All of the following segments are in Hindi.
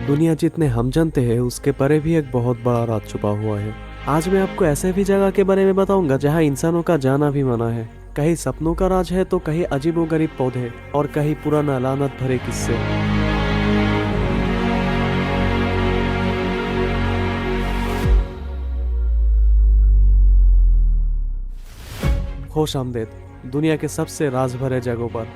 दुनिया जितने हम जानते हैं उसके परे भी एक बहुत बड़ा राज छुपा हुआ है। आज मैं आपको ऐसे भी जगह के बारे में बताऊंगा जहां इंसानों का जाना भी मना है। कहीं सपनों का राज है तो कहीं अजीबोगरीब पौधे और कहीं पुराना लानत भरे किस्से। खुश आमदेद दुनिया के सबसे राज भरे जगहों पर।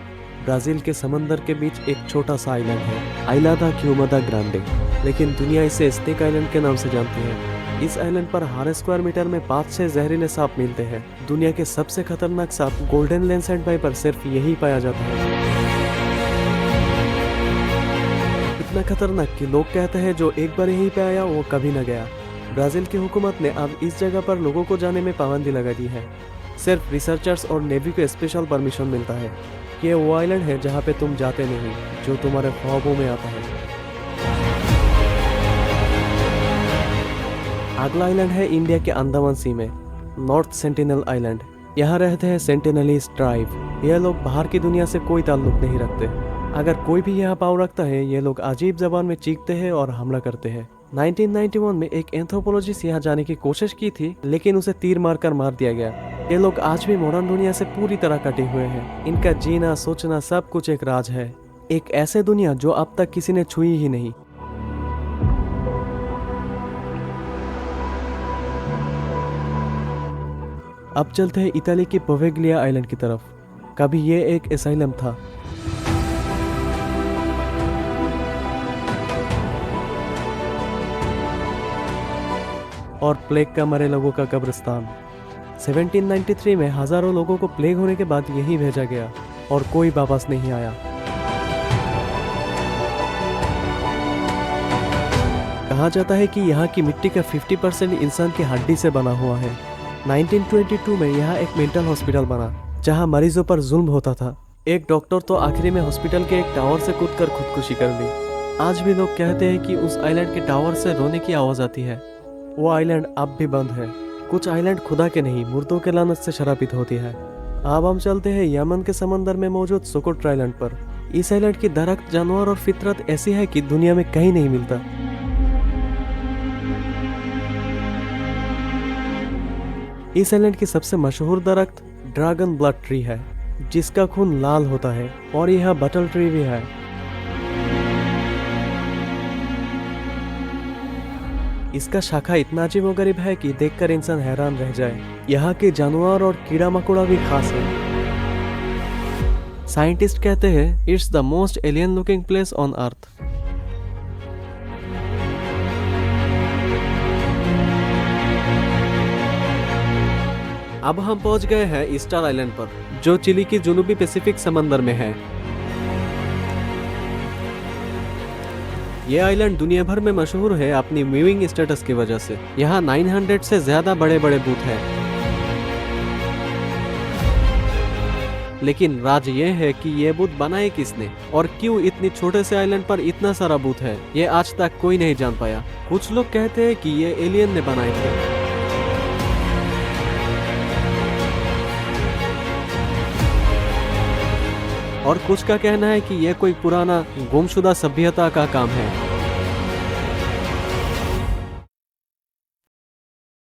ब्राजील के समंदर के बीच एक छोटा सा आइलैंड है, आइला दा क्यूमादा ग्रांडे, लेकिन दुनिया इसे स्नेक आइलैंड के नाम से जानती है। इस आइलैंड पर हर स्क्वायर मीटर में 5-6 जहरीले सांप मिलते हैं। दुनिया के सबसे खतरनाक सांप गोल्डन लेंसहेड वाइपर सिर्फ यही पाया जाता है। इतना खतरनाक कि लोग कहते हैं जो एक बार यहीं पे आया वो कभी न गया। ब्राजील की हुकूमत ने अब इस जगह पर लोगों को जाने में पाबंदी लगा दी है। सिर्फ रिसर्चर्स और नेवी को स्पेशल परमिशन मिलता है। ये वो आइलैंड है जहाँ पे तुम जाते नहीं, जो तुम्हारे ख्वाबों में आता है। अगला आइलैंड है इंडिया के अंडमान सी में, नॉर्थ सेंटिनल आइलैंड। यहाँ रहते हैं सेंटिनलीज ट्राइब। यह लोग बाहर की दुनिया से कोई ताल्लुक नहीं रखते। अगर कोई भी यहाँ पाँव रखता है ये लोग अजीब जबान में चीखते हैं और हमला करते हैं। 1991 में एक एंथ्रोपोलॉजिस्ट यहाँ जाने की कोशिश की थी, लेकिन उसे तीर मारकर मार दिया गया। ये लोग आज भी मॉडर्न दुनिया से पूरी तरह कटे हुए हैं। इनका जीना सोचना सब कुछ एक राज है, एक ऐसे दुनिया जो अब तक किसी ने छुई ही नहीं। अब चलते हैं इताली की पोवेग्लिया आइलैंड की तरफ। कभी ये एक एसाइलम था। और प्लेग का मरे लोगों का कब्रिस्तान। 1793 में हजारों लोगों को प्लेग होने के बाद यहीं भेजा गया और कोई वापस नहीं आया। कहा जाता है कि यहाँ की मिट्टी का 50% इंसान की हड्डी से बना हुआ है। 1922 में यहाँ एक मेंटल हॉस्पिटल बना जहाँ मरीजों पर जुल्म होता था। एक डॉक्टर तो आखिरी में हॉस्पिटल के एक टावर से कूदकर खुदकुशी कर ली। आज भी लोग कहते हैं कि उस आइलैंड के टावर से रोने की आवाज आती है। वो आइलैंड अब भी बंद है। कुछ आइलैंड खुदा के नहीं मुर्दों के लानत से शराबित होती है। अब हम चलते हैं यमन के समंदर में मौजूद सोकोट्रा आइलैंड पर। इस आइलैंड की दरख्त, जानवर और फितरत ऐसी है कि दुनिया में कहीं नहीं मिलता। इस आइलैंड की सबसे मशहूर दरख्त ड्रैगन ब्लड ट्री है, जिसका खून लाल होता है, और यह बटल ट्री भी है। इसका शाखा इतना अजीबोगरीब है कि देखकर इंसान हैरान रह जाए। यहाँ के जानवर और कीड़ा मकोड़ा भी खास है। साइंटिस्ट कहते हैं it's the most alien looking place on earth. अब हम पहुंच गए हैं ईस्टर आइलैंड पर, जो चिली की जनूबी पैसिफिक समंदर में है। ये आइलैंड दुनिया भर में मशहूर है अपनी मूविंग स्टेटस की वजह से। यहाँ 900 से ज्यादा बड़े बड़े बूथ हैं। लेकिन राज ये है कि ये बूथ बनाए किसने और क्यों इतनी छोटे से आइलैंड पर इतना सारा बूथ है, ये आज तक कोई नहीं जान पाया। कुछ लोग कहते हैं कि ये एलियन ने बनाए थे, और कुछ का कहना है कि यह कोई पुराना गुमशुदा सभ्यता का काम है।